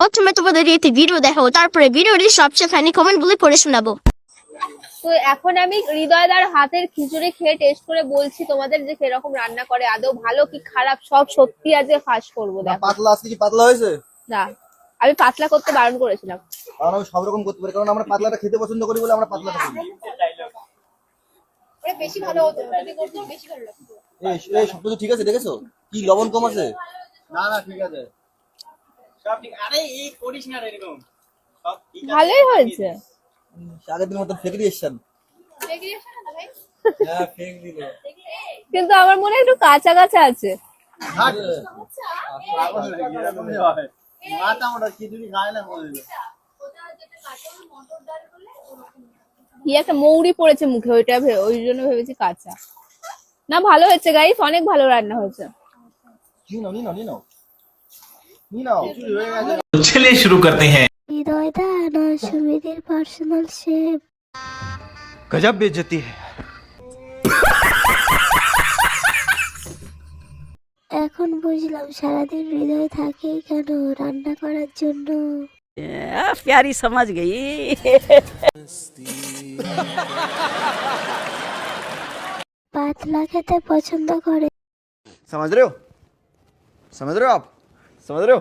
প্রথমে তোমাদের একটি ভিডিও দেখাবো, তারপরে ভিডিওটির সবচেয়ে ফানি কমেন্ট গুলি পড়ে শোনাবো। তো এখন আমি হৃদয়দার হাতের খিচুড়ি খেয়ে টেস্ট করে বলছি তোমাদের যে কিরকম রান্না করে, আদৌ ভালো কি খারাপ সব সত্যি আজকে ফাঁস করবো। দেখো পাতলা আজকে কি পাতলা হয়েছে? না, আমি পাতলা করতে বারণ করেছিলাম। কারণ আমি সব রকম করতে পারি, কারণ আমরা পাতলাটা খেতে পছন্দ করি বলে আমরা পাতলাটা করি। বেশি ভালো হতো, যদি করতে বেশি ভালো লাগতো। এই সব কিছু ঠিক আছে? দেখেছো কি লবণ কম আছে? না না ঠিক আছে, সব ঠিক। আরে এই করিস না রে এরকম, সব ঠিক আছে। ভালোই হয়েছে। আগের দিনের মতো ফেক রিয়েকশন। হ্যাঁ ফেক দিল। কিন্তু আমার মনে হয় একটু কাঁচা কাঁচা আছে। পাগল নাকি? এরকমই হয়। মাথা মোটা খিচুড়ি খায় না বলে। কি একটা মৌরি পড়েছে মুখে, ওই জন্য ভেবেছি কাঁচা। না ভালো হয়েছে গাইস, অনেক ভালো রান্না হয়েছে। নিয়ে নাও। খিচুড়ি হয়ে গেছে। चलिए शुरू करते हैं। হৃদয়দা আমার সুমিদের পার্সোনাল শেফ। गजब बेइज्जती है। এখন বুঝলাম সারাদিন হৃদয় থাকে কেন, রান্না করার জন্য। प्यारी समझ गई। পাতলা খেতে পছন্দ করে। समझ रहे हो आप? समझ रहे हो?